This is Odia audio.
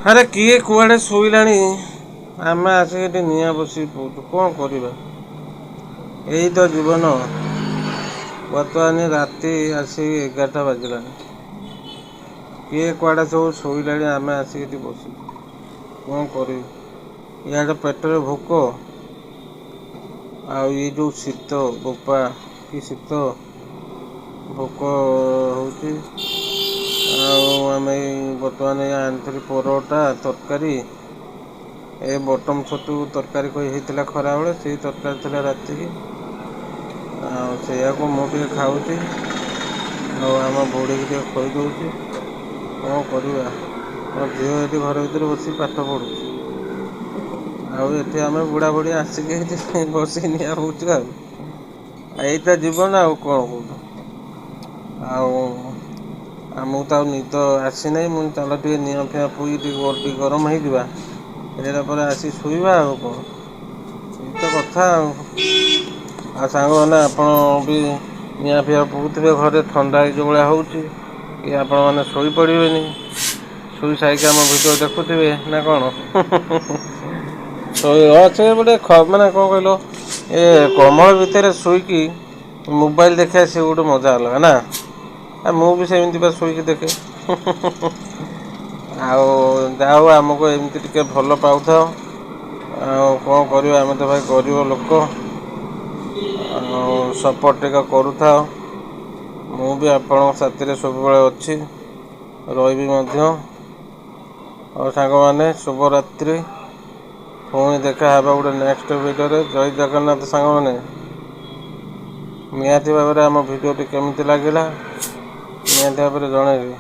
ଆରେ କିଏ କୁଆଡ଼େ ଶୋଇଲାଣି, ଆମେ ଆସିକି ଏଠି ନିଆଁ ବସିକି ପଡ଼ୁଛୁ। କ'ଣ କରିବା, ଏଇ ତ ଜୀବନ। ବର୍ତ୍ତମାନ ରାତି ଆସିକି 11ଟା ବାଜିଲାଣି। କିଏ କୁଆଡ଼େ ସବୁ ଶୋଇଲାଣି, ଆମେ ଆସିକି ଏଠି ବସିଛୁ। କ'ଣ କରିବି, ଇଆଡ଼େ ପେଟରେ ଭୋକ, ଆଉ ଏଇ ଯେଉଁ ଶୀତ, ବୋପା କି ଶୀତ, ଭୋକ ହେଉଛି। ଆଉ ଆମେ ବର୍ତ୍ତମାନ ଆଣିଥିଲି ପରଟା ତରକାରୀ, ଏ ବଟମ ଛତୁ ତରକାରୀ ହେଇଥିଲା ଖରାବେଳେ, ସେଇ ତରକାରୀ ଥିଲା ରାତିକି। ଆଉ ସେଇଆକୁ ମୁଁ ଟିକେ ଖାଉଛି, ଆଉ ଆମ ବୁଢ଼ୀକି ଟିକେ ଖୋଇ ଦେଉଛି। କ'ଣ କରିବା, ମୋ ଝିଅ ଏଠି ଘର ଭିତରେ ବସିକି ପାଠ ପଢ଼ୁଛି, ଆଉ ଏଠି ଆମେ ବୁଢ଼ା ବୁଢ଼ୀ ଆସିକି ଏଠି ବସିକି ନିଆଁ ହଉଛୁ। ଆଉ ଏଇତ ଜୀବନ, ଆଉ କ'ଣ କହୁଛୁ। ଆଉ ଆମକୁ ତ ଆଉ ନିଦ ଆସିନାହିଁ। ମୁଁ ଚାଲ ଟିକେ ନିଆଁ ଫିଆଁ ପୁଇ ଟିକେ ଗରମ ହେଇଯିବା, ଏଇଟା ପରେ ଆସି ଶୋଇବା। ଆଉ କ'ଣ, ଏଇ ତ କଥା। ଆଉ ସାଙ୍ଗମାନେ, ଆପଣ ବି ନିଆଁ ଫିଆଁ ପୁଉଥିବେ ଘରେ, ଥଣ୍ଡା ଏଇ ଯେଉଁ ଭଳିଆ ହେଉଛି, କି ଆପଣମାନେ ଶୋଇପଡ଼ିବେନି, ଶୋଇ ସାରିକି ଆମ ଭିଡ଼ିଓ ଦେଖୁଥିବେ ନା କ'ଣ। ସେ ଗୋଟେ ମାନେ କ'ଣ କହିଲ, ଏ କମଳ ଭିତରେ ଶୋଇକି ମୋବାଇଲ ଦେଖିବା, ସେ ଗୋଟେ ମଜା ଅଲଗା ନା। ମୁଁ ବି ସେମିତି ବା ଶୋଇକି ଦେଖେ। ଆଉ ଯାହା ହଉ, ଆମକୁ ଏମିତି ଟିକେ ଭଲ ପାଉଥାଅ। ଆଉ କ'ଣ କରିବା, ଆମେ ତ ଭାଇ ଗରିବ ଲୋକ, ଆଉ ସପୋର୍ଟ ଟିକେ କରୁଥାଅ। ମୁଁ ବି ଆପଣଙ୍କ ସାଥିରେ ସବୁବେଳେ ଅଛି, ରହିବି ମଧ୍ୟ। ଆଉ ସାଙ୍ଗମାନେ, ଶୁଭରାତ୍ରି। ପୁଣି ଦେଖା ହେବା ଗୋଟେ ନେକ୍ସଟ ଭିଡ଼ିଓରେ। ଜୟ ଜଗନ୍ନାଥ ସାଙ୍ଗମାନେ। ନିହାତି ଭାବରେ ଆମ ଭିଡ଼ିଓଟି କେମିତି ଲାଗିଲା ନିହାତି ଭାବରେ ଜଣାଇବେ।